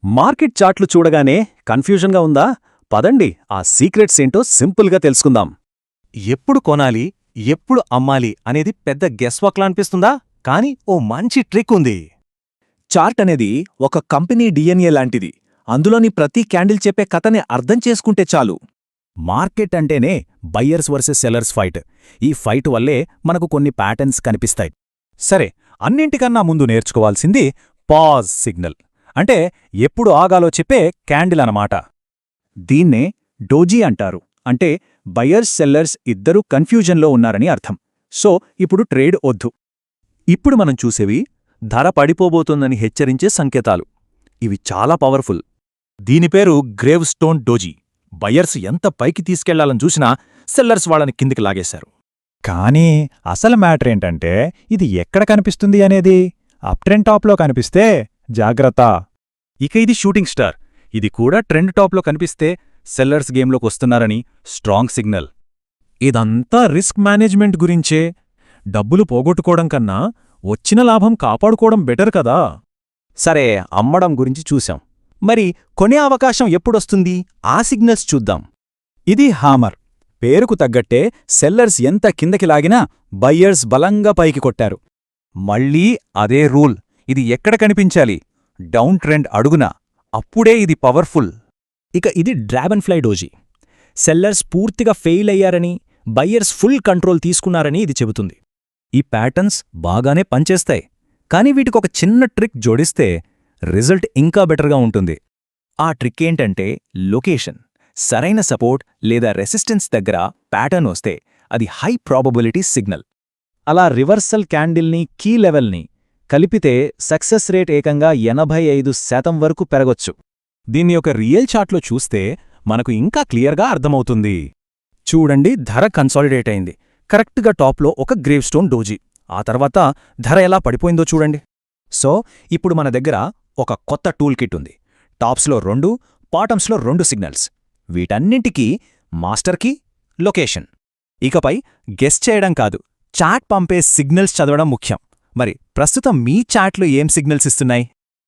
Market చార్ట్లు చూడగానే కన్ఫ్యూజన్గా ఉందా? పదండి ఆ సీక్రెట్స్ ఏంటో సింపుల్గా తెలుసుకుందాం. ఎప్పుడు కొనాలి, ఎప్పుడు అమ్మాలి అనేది పెద్ద గెస్వాక్లా అనిపిస్తుందా? కానీ ఓ మంచి ట్రిక్ ఉంది. చార్ట్ అనేది ఒక కంపెనీ డిఎన్ఏ లాంటిది. అందులోని ప్రతి క్యాండిల్ చెప్పే కథని అర్థం చేసుకుంటే చాలు. మార్కెట్ అంటేనే బయ్యర్స్ వర్సెస్ సెల్లర్స్ ఫైట్. ఈ ఫైట్ వల్లే మనకు కొన్ని ప్యాటర్న్స్ కనిపిస్తాయి. సరే, అన్నింటికన్నా ముందు నేర్చుకోవాల్సింది పాజ్ సిగ్నల్. అంటే ఎప్పుడు ఆగాలో చెప్పే క్యాండిల్ అనమాట. దీన్నే డోజీ అంటారు. అంటే బయర్స్ సెల్లర్స్ ఇద్దరూ కన్ఫ్యూజన్లో ఉన్నారని అర్థం. సో ఇప్పుడు ట్రేడ్ వద్దు. ఇప్పుడు మనం చూసేవి ధర పడిపోబోతోందని హెచ్చరించే సంకేతాలు. ఇవి చాలా పవర్ఫుల్. దీని పేరు గ్రేవ్ స్టోన్ డోజీ. బయర్స్ ఎంత పైకి తీసుకెళ్లాలని చూసినా సెల్లర్స్ వాళ్ళని కిందికి లాగేశారు. కానీ అసలు మ్యాటర్ ఏంటంటే ఇది ఎక్కడ కనిపిస్తుంది అనేది. అప్ ట్రెండ్ టాప్లో కనిపిస్తే జాగ్రత్త. ఇక ఇది షూటింగ్ స్టార్. ఇది కూడా ట్రెండ్ టాప్లో కనిపిస్తే సెల్లర్స్ గేమ్లోకొస్తున్నారని స్ట్రాంగ్ సిగ్నల్. ఇదంతా రిస్క్ మేనేజ్మెంట్ గురించే. డబ్బులు పోగొట్టుకోవడం కన్నా వచ్చిన లాభం కాపాడుకోవడం బెటర్ కదా. సరే, అమ్మడం గురించి చూశాం. మరి కొనే అవకాశం ఎప్పుడొస్తుంది? ఆ సిగ్నల్స్ చూద్దాం. ఇది హామర్. పేరుకు తగ్గట్టే సెల్లర్స్ ఎంత కిందకి లాగినా బయ్యర్స్ బలంగా పైకి కొట్టారు. మళ్ళీ అదే రూల్. ఇది ఎక్కడ కనిపించాలి? డౌన్ ట్రెండ్ అడుగున. అప్పుడే ఇది పవర్ఫుల్. ఇక ఇది డ్రాగన్ ఫ్లై డోజీ. సెల్లర్స్ పూర్తిగా ఫెయిల్ అయ్యారని, బయ్యర్స్ ఫుల్ కంట్రోల్ తీసుకున్నారని ఇది చెబుతుంది. ఈ ప్యాటర్న్స్ బాగానే పనిచేస్తాయి. కానీ వీటికొక చిన్న ట్రిక్ జోడిస్తే రిజల్ట్ ఇంకా బెటర్గా ఉంటుంది. ఆ ట్రిక్ ఏంటంటే లొకేషన్. సరైన సపోర్ట్ లేదా రెసిస్టెన్స్ దగ్గర ప్యాటర్న్ వస్తే అది హై ప్రాబబిలిటీ సిగ్నల్. అలా రివర్సల్ క్యాండిల్ని, కీ లెవెల్ని కలిపితే సక్సెస్ రేట్ ఏకంగా 85% వరకు పెరగొచ్చు. దీన్ని ఒక రియల్ చార్ట్లో చూస్తే మనకు ఇంకా క్లియర్గా అర్థమవుతుంది. చూడండి, ధర కన్సాలిడేట్ అయింది. కరెక్ట్గా టాప్లో ఒక గ్రేవ్ స్టోన్ డోజీ. ఆ తర్వాత ధర ఎలా పడిపోయిందో చూడండి. సో ఇప్పుడు మన దగ్గర ఒక కొత్త టూల్ కిట్ ఉంది. టాప్స్లో 2, బాటమ్స్లో 2 సిగ్నల్స్. వీటన్నింటికీ మాస్టర్ కీ, లొకేషన్. ఇకపై గెస్ చేయడం కాదు, చాట్ పంపే సిగ్నల్స్ చదవడం ముఖ్యం. మరి ప్రస్తుతం మీ చాట్లు ఏం సిగ్నల్స్ ఇస్తున్నాయి?